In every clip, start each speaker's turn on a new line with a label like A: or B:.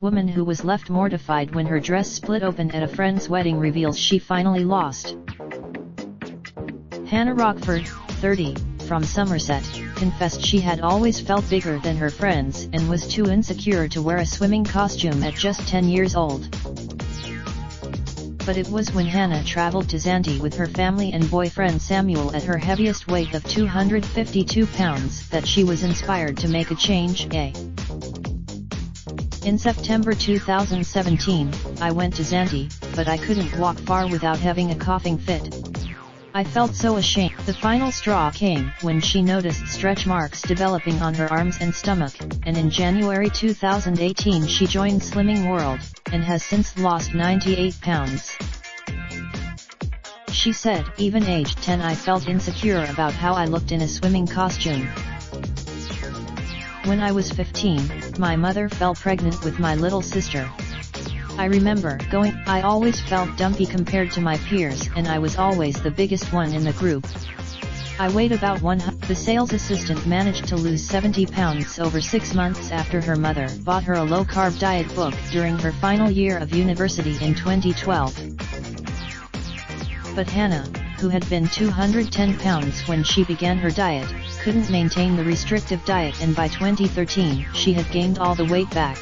A: Woman who was left mortified when her dress split open at a friend's wedding reveals she finally lost. Hannah Rockford, 30, from Somerset, confessed she had always felt bigger than her friends and was too insecure to wear a swimming costume at just 10 years old. But it was when Hannah traveled to Zante with her family and boyfriend Samuel at her heaviest weight of 252 pounds that she was inspired to make a change. In September 2017, I went to Zante, but I couldn't walk far without having a coughing fit. I felt so ashamed. The final straw came when she noticed stretch marks developing on her arms and stomach, and in January 2018 she joined Slimming World, and has since lost 98 pounds. She said, even aged 10 I felt insecure about how I looked in a swimming costume. When I was 15, my mother fell pregnant with my little sister. I remember I always felt dumpy compared to my peers and I was always the biggest one in the group. I weighed about 100. The sales assistant managed to lose 70 pounds over 6 months after her mother bought her a low-carb diet book during her final year of university in 2012. But Hannah, who had been 210 pounds when she began her diet, couldn't maintain the restrictive diet, and by 2013 she had gained all the weight back.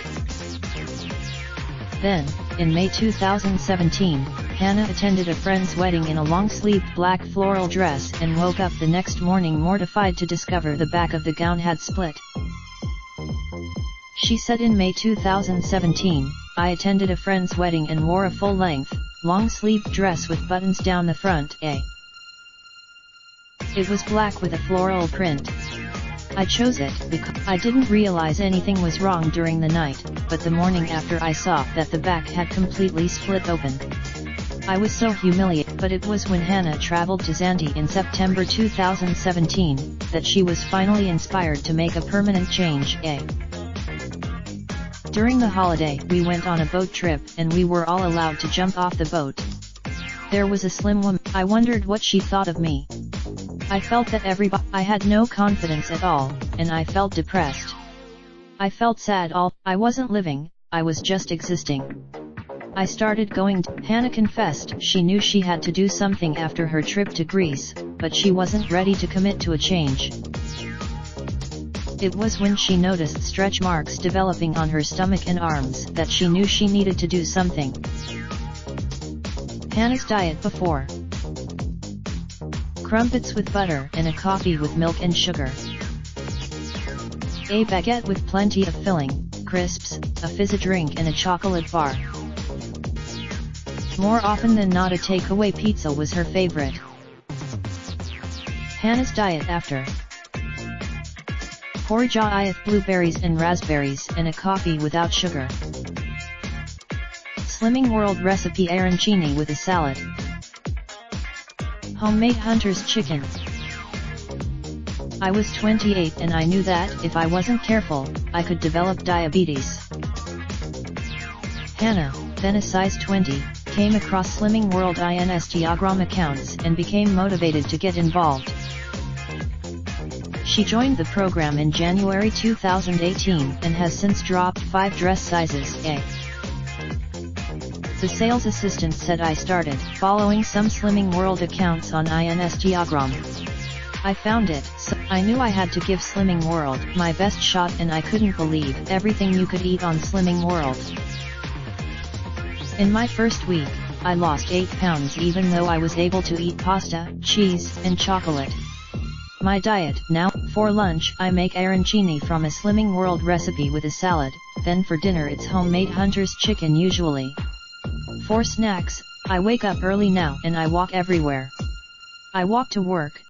A: Then, in May 2017, Hannah attended a friend's wedding in a long-sleeved black floral dress and woke up the next morning mortified to discover the back of the gown had split. She said in May 2017, I attended a friend's wedding and wore a full-length, long-sleeved dress with buttons down the front. It was black with a floral print. I chose it because I didn't realize anything was wrong during the night, but the morning after I saw that the back had completely split open. I was so humiliated. But it was when Hannah traveled to Zante in September 2017, that she was finally inspired to make a permanent change. During the holiday we went on a boat trip and we were all allowed to jump off the boat. There was a slim woman. I wondered what she thought of me. I felt that I had no confidence at all, and I felt depressed. I felt sad. I wasn't living, I was just existing. I started going. Hannah confessed she knew she had to do something after her trip to Greece, but she wasn't ready to commit to a change. It was when she noticed stretch marks developing on her stomach and arms that she knew she needed to do something. Hannah's diet before: crumpets with butter and a coffee with milk and sugar. A baguette with plenty of filling, crisps, a fizzy drink and a chocolate bar. More often than not a takeaway pizza was her favorite. Hannah's diet after: porridge with blueberries and raspberries and a coffee without sugar. Slimming World recipe: arancini with a salad. Homemade hunter's chicken. I was 28 and I knew that if I wasn't careful, I could develop diabetes. Hannah, then a size 20, came across Slimming World Instagram accounts and became motivated to get involved. She joined the program in January 2018 and has since dropped 5 dress sizes. The sales assistant said I started following some Slimming World accounts on Instagram. I found it, so I knew I had to give Slimming World my best shot, and I couldn't believe everything you could eat on Slimming World. In my first week, I lost 8 pounds even though I was able to eat pasta, cheese, and chocolate. My diet now: for lunch I make arancini from a Slimming World recipe with a salad, then for dinner it's homemade hunter's chicken usually. For snacks, I wake up early now and I walk everywhere. I walk to work.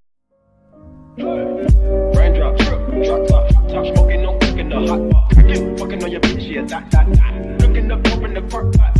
B: Raindrop, truck top, smoking, no cooking the hot pot. Fucking on your bitch, yeah, that. Looking up, open the park pot.